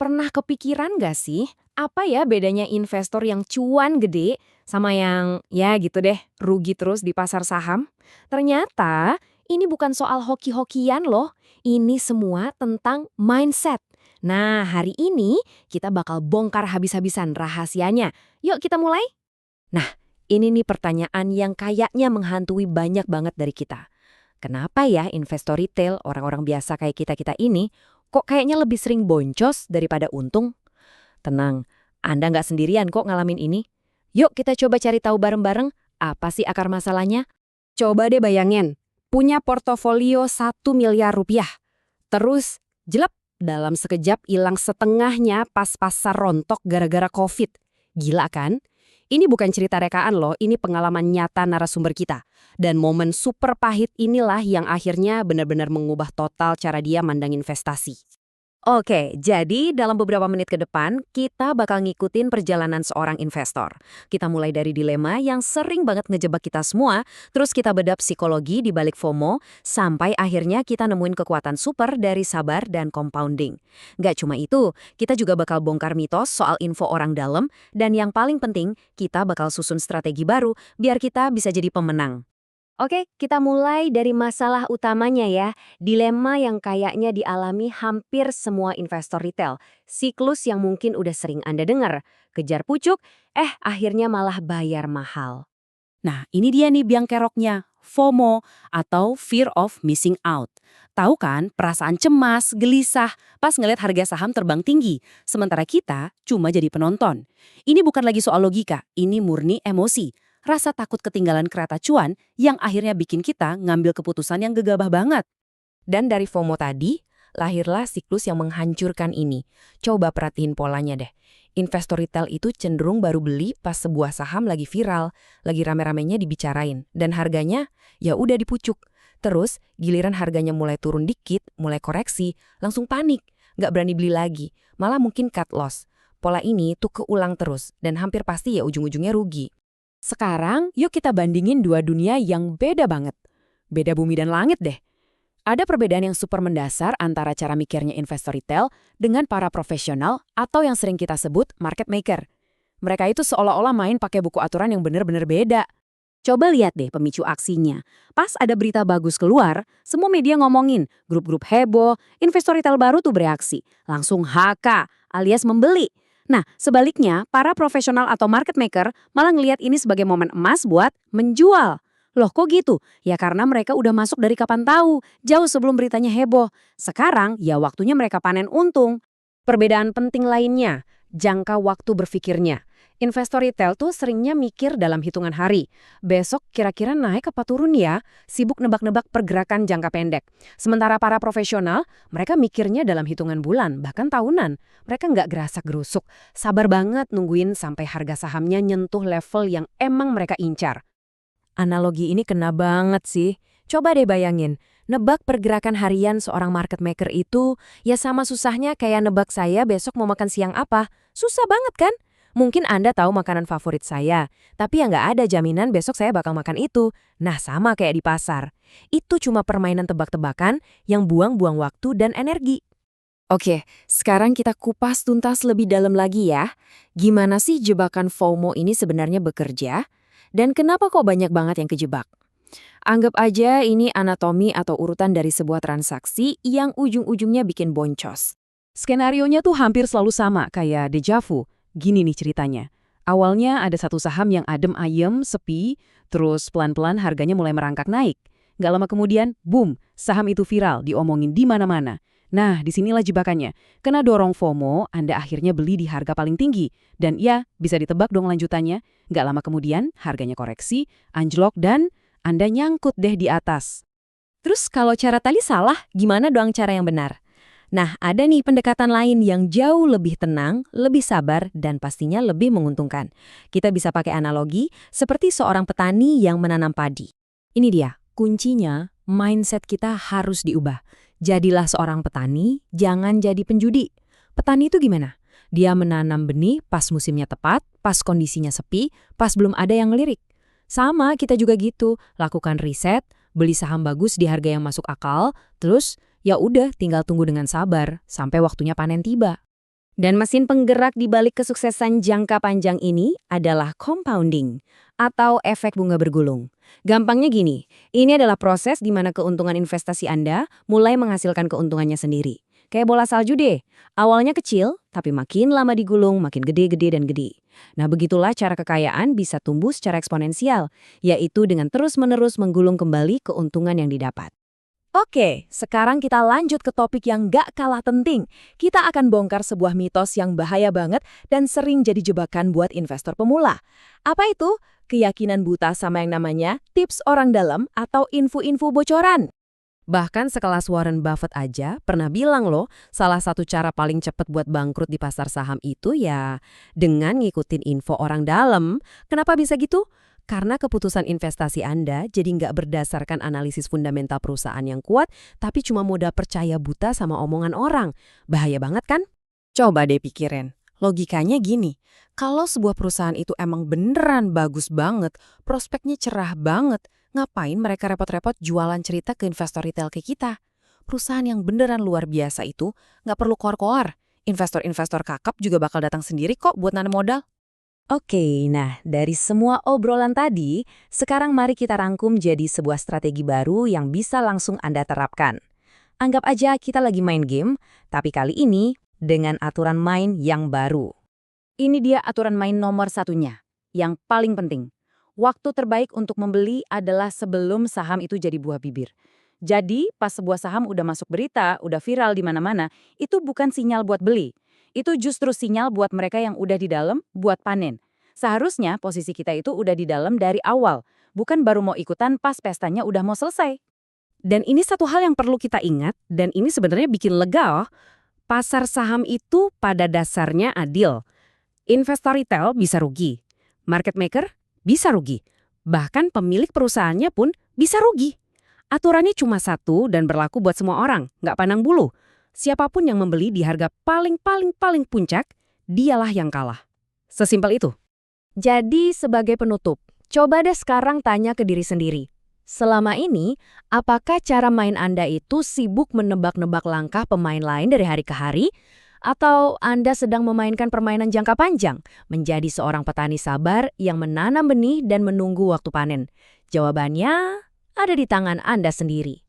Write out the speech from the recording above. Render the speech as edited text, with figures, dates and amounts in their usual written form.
Pernah kepikiran nggak sih, apa ya bedanya investor yang cuan gede sama yang, ya gitu deh, rugi terus di pasar saham? Ternyata ini bukan soal hoki-hokian loh, ini semua tentang mindset. Nah, hari ini kita bakal bongkar habis-habisan rahasianya. Yuk kita mulai? Nah, ini nih pertanyaan yang kayaknya menghantui banyak banget dari kita. Kenapa ya investor retail, orang-orang biasa kayak kita-kita ini, kok kayaknya lebih sering boncos daripada untung? Tenang, Anda nggak sendirian kok ngalamin ini. Yuk kita coba cari tahu bareng-bareng apa sih akar masalahnya. Coba deh bayangin, punya portofolio 1 miliar rupiah. Terus, jelek, dalam sekejap hilang setengahnya pas pasar rontok gara-gara COVID. Gila kan? Ini bukan cerita rekaan loh, ini pengalaman nyata narasumber kita. Dan momen super pahit inilah yang akhirnya benar-benar mengubah total cara dia mandang investasi. Oke, jadi dalam beberapa menit ke depan, kita bakal ngikutin perjalanan seorang investor. Kita mulai dari dilema yang sering banget ngejebak kita semua, terus kita bedah psikologi di balik FOMO, sampai akhirnya kita nemuin kekuatan super dari sabar dan compounding. Nggak cuma itu, kita juga bakal bongkar mitos soal info orang dalam, dan yang paling penting, kita bakal susun strategi baru biar kita bisa jadi pemenang. Oke, kita mulai dari masalah utamanya ya. Dilema yang kayaknya dialami hampir semua investor retail. Siklus yang mungkin udah sering Anda dengar. Kejar pucuk, akhirnya malah bayar mahal. Nah, ini dia nih biang keroknya, FOMO atau Fear of Missing Out. Tahu kan, perasaan cemas, gelisah pas ngeliat harga saham terbang tinggi, sementara kita cuma jadi penonton. Ini bukan lagi soal logika, ini murni emosi. Rasa takut ketinggalan kereta cuan yang akhirnya bikin kita ngambil keputusan yang gegabah banget. Dan dari FOMO tadi, lahirlah siklus yang menghancurkan ini. Coba perhatiin polanya deh. Investor retail itu cenderung baru beli pas sebuah saham lagi viral, lagi rame-ramenya dibicarain, dan harganya ya udah dipucuk. Terus, giliran harganya mulai turun dikit, mulai koreksi, langsung panik, nggak berani beli lagi, malah mungkin cut loss. Pola ini tuh keulang terus, dan hampir pasti ya ujung-ujungnya rugi. Sekarang, yuk kita bandingin dua dunia yang beda banget. Beda bumi dan langit deh. Ada perbedaan yang super mendasar antara cara mikirnya investor retail dengan para profesional atau yang sering kita sebut market maker. Mereka itu seolah-olah main pakai buku aturan yang benar-benar beda. Coba lihat deh pemicu aksinya. Pas ada berita bagus keluar, semua media ngomongin, grup-grup heboh, investor retail baru tuh bereaksi. Langsung HK alias membeli. Nah, sebaliknya, para profesional atau market maker malah ngelihat ini sebagai momen emas buat menjual. Loh kok gitu? Ya karena mereka udah masuk dari kapan tahu, jauh sebelum beritanya heboh. Sekarang, ya waktunya mereka panen untung. Perbedaan penting lainnya, jangka waktu berpikirnya. Investor retail tuh seringnya mikir dalam hitungan hari. Besok kira-kira naik apa turun ya? Sibuk nebak-nebak pergerakan jangka pendek. Sementara para profesional, mereka mikirnya dalam hitungan bulan, bahkan tahunan. Mereka nggak gerasak-gerusuk. Sabar banget nungguin sampai harga sahamnya nyentuh level yang emang mereka incar. Analogi ini kena banget sih. Coba deh bayangin, nebak pergerakan harian seorang market maker itu ya sama susahnya kayak nebak saya besok mau makan siang apa. Susah banget kan? Mungkin Anda tahu makanan favorit saya, tapi ya nggak ada jaminan besok saya bakal makan itu. Nah, sama kayak di pasar. Itu cuma permainan tebak-tebakan yang buang-buang waktu dan energi. Oke, sekarang kita kupas tuntas lebih dalam lagi ya. Gimana sih jebakan FOMO ini sebenarnya bekerja? Dan kenapa kok banyak banget yang kejebak? Anggap aja ini anatomi atau urutan dari sebuah transaksi yang ujung-ujungnya bikin boncos. Skenarionya tuh hampir selalu sama kayak deja vu. Gini nih ceritanya. Awalnya ada satu saham yang adem ayem, sepi, terus pelan-pelan harganya mulai merangkak naik. Nggak lama kemudian, boom, saham itu viral, diomongin di mana-mana. Nah, disinilah jebakannya. Kena dorong FOMO, Anda akhirnya beli di harga paling tinggi. Dan ya, bisa ditebak dong lanjutannya. Nggak lama kemudian, harganya koreksi, anjlok, dan Anda nyangkut deh di atas. Terus kalau cara tadi salah, gimana dong cara yang benar? Nah, ada nih pendekatan lain yang jauh lebih tenang, lebih sabar, dan pastinya lebih menguntungkan. Kita bisa pakai analogi seperti seorang petani yang menanam padi. Ini dia, kuncinya mindset kita harus diubah. Jadilah seorang petani, jangan jadi penjudi. Petani itu gimana? Dia menanam benih pas musimnya tepat, pas kondisinya sepi, pas belum ada yang ngelirik. Sama, kita juga gitu, lakukan riset, beli saham bagus di harga yang masuk akal, terus ya udah tinggal tunggu dengan sabar sampai waktunya panen tiba. Dan mesin penggerak di balik kesuksesan jangka panjang ini adalah compounding atau efek bunga bergulung. Gampangnya gini, ini adalah proses di mana keuntungan investasi Anda mulai menghasilkan keuntungannya sendiri. Kayak bola salju deh, awalnya kecil, tapi makin lama digulung, makin gede dan gede. Nah begitulah cara kekayaan bisa tumbuh secara eksponensial, yaitu dengan terus-menerus menggulung kembali keuntungan yang didapat. Oke, sekarang kita lanjut ke topik yang gak kalah penting. Kita akan bongkar sebuah mitos yang bahaya banget dan sering jadi jebakan buat investor pemula. Apa itu? Keyakinan buta sama yang namanya tips orang dalam atau info-info bocoran. Bahkan sekelas Warren Buffett aja pernah bilang loh, salah satu cara paling cepat buat bangkrut di pasar saham itu ya dengan ngikutin info orang dalam. Kenapa bisa gitu? Karena keputusan investasi Anda jadi nggak berdasarkan analisis fundamental perusahaan yang kuat, tapi cuma modal percaya buta sama omongan orang. Bahaya banget kan? Coba deh pikirin. Logikanya gini, kalau sebuah perusahaan itu emang beneran bagus banget, prospeknya cerah banget, ngapain mereka repot-repot jualan cerita ke investor retail ke kita? Perusahaan yang beneran luar biasa itu nggak perlu koar-koar. Investor-investor kakap juga bakal datang sendiri kok buat nanam modal. Oke, nah dari semua obrolan tadi, sekarang mari kita rangkum jadi sebuah strategi baru yang bisa langsung Anda terapkan. Anggap aja kita lagi main game, tapi kali ini dengan aturan main yang baru. Ini dia aturan main nomor satunya, yang paling penting. Waktu terbaik untuk membeli adalah sebelum saham itu jadi buah bibir. Jadi, pas sebuah saham udah masuk berita, udah viral di mana-mana, itu bukan sinyal buat beli. Itu justru sinyal buat mereka yang udah di dalam buat panen. Seharusnya posisi kita itu udah di dalam dari awal, bukan baru mau ikutan pas pestanya udah mau selesai. Dan ini satu hal yang perlu kita ingat, dan ini sebenarnya bikin lega oh. Pasar saham itu pada dasarnya adil. Investor retail bisa rugi, market maker bisa rugi, bahkan pemilik perusahaannya pun bisa rugi. Aturannya cuma satu dan berlaku buat semua orang, nggak pandang bulu. Siapapun yang membeli di harga paling puncak, dialah yang kalah. Sesimpel itu. Jadi sebagai penutup, coba deh sekarang tanya ke diri sendiri. Selama ini, apakah cara main Anda itu sibuk menebak-nebak langkah pemain lain dari hari ke hari? Atau Anda sedang memainkan permainan jangka panjang, menjadi seorang petani sabar yang menanam benih dan menunggu waktu panen? Jawabannya ada di tangan Anda sendiri.